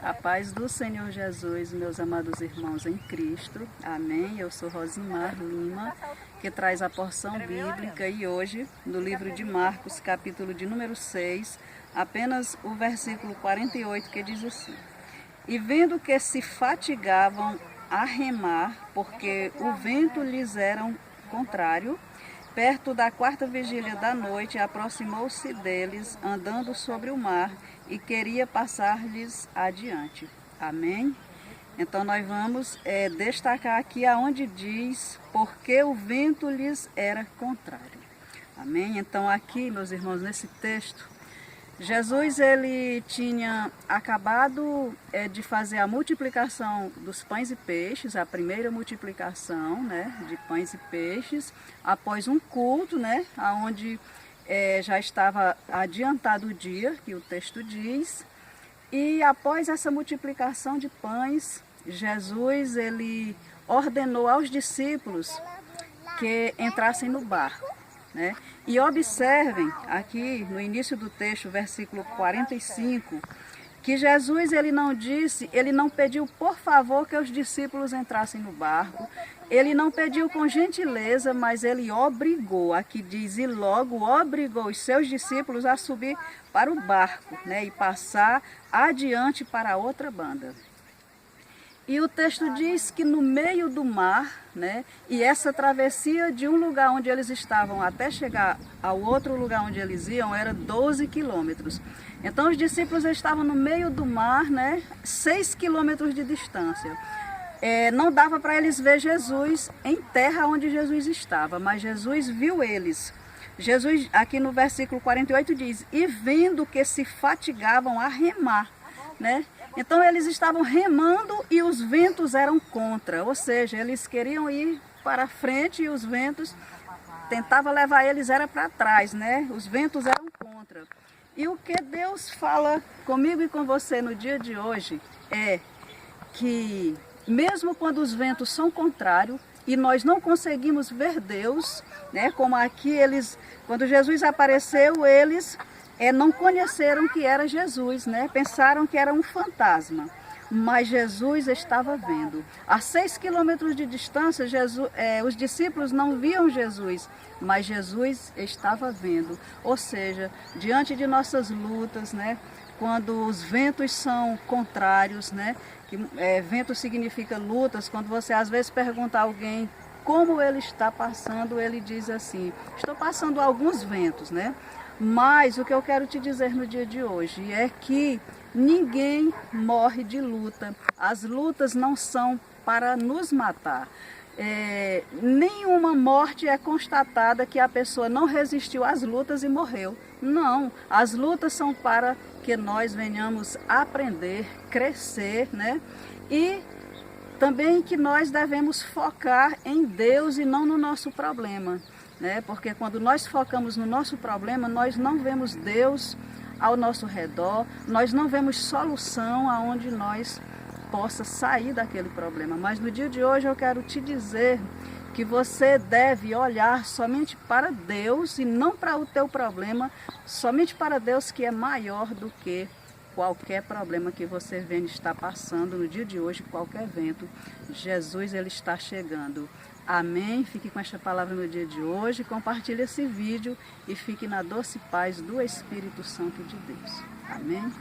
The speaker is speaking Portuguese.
A paz do Senhor Jesus, meus amados irmãos em Cristo. Amém. Eu sou Rosimar Lima, que traz a porção bíblica e hoje, no livro de Marcos, capítulo de número 6, apenas o versículo 48, que diz assim: E vendo que se fatigavam a remar, porque o vento lhes era contrário, perto da quarta vigília da noite, aproximou-se deles, andando sobre o mar, e queria passar-lhes adiante. Amém? Então nós vamos destacar aqui aonde diz, porque o vento lhes era contrário. Amém? Então aqui, meus irmãos, nesse texto, Jesus ele tinha acabado de fazer a multiplicação dos pães e peixes, a primeira multiplicação, né, de pães e peixes, após um culto, né, onde já estava adiantado o dia, que o texto diz. E após essa multiplicação de pães, Jesus ele ordenou aos discípulos que entrassem no barco, né? E observem aqui no início do texto, versículo 45, que Jesus ele não pediu por favor que os discípulos entrassem no barco, ele não pediu com gentileza, mas ele obrigou, aqui diz, e logo obrigou os seus discípulos a subir para o barco, né, e passar adiante para a outra banda. E o texto diz que no meio do mar, né, e essa travessia de um lugar onde eles estavam até chegar ao outro lugar onde eles iam era 12 quilômetros. Então os discípulos estavam no meio do mar, né, 6 quilômetros de distância. Não dava para eles ver Jesus em terra onde Jesus estava, mas Jesus viu eles. Jesus, aqui no versículo 48 diz, e vendo que se fatigavam a remar, né? Então eles estavam remando e os ventos eram contra, ou seja, eles queriam ir para frente e os ventos tentavam levar eles era para trás, né? Os ventos eram contra. E o que Deus fala comigo e com você no dia de hoje é que mesmo quando os ventos são contrários e nós não conseguimos ver Deus, né? Como aqui quando Jesus apareceu, eles não conheceram que era Jesus, né? Pensaram que era um fantasma, mas Jesus estava vendo. A 6 quilômetros de distância, os discípulos não viam Jesus, mas Jesus estava vendo. Ou seja, diante de nossas lutas, né? Quando os ventos são contrários, né? Vento significa lutas. Quando você às vezes pergunta a alguém como ele está passando, ele diz assim, estou passando alguns ventos, né? Mas o que eu quero te dizer no dia de hoje é que ninguém morre de luta. As lutas não são para nos matar. Nenhuma morte é constatada que a pessoa não resistiu às lutas e morreu. Não, as lutas são para que nós venhamos aprender, crescer, né? E também que nós devemos focar em Deus e não no nosso problema, né? Porque quando nós focamos no nosso problema, nós não vemos Deus ao nosso redor, nós não vemos solução aonde nós possa sair daquele problema. Mas no dia de hoje eu quero te dizer que você deve olhar somente para Deus e não para o teu problema, somente para Deus, que é maior do que qualquer problema que você venha estar passando no dia de hoje, qualquer evento. Jesus ele está chegando. Amém? Fique com esta palavra no dia de hoje, compartilhe esse vídeo e fique na doce paz do Espírito Santo de Deus. Amém?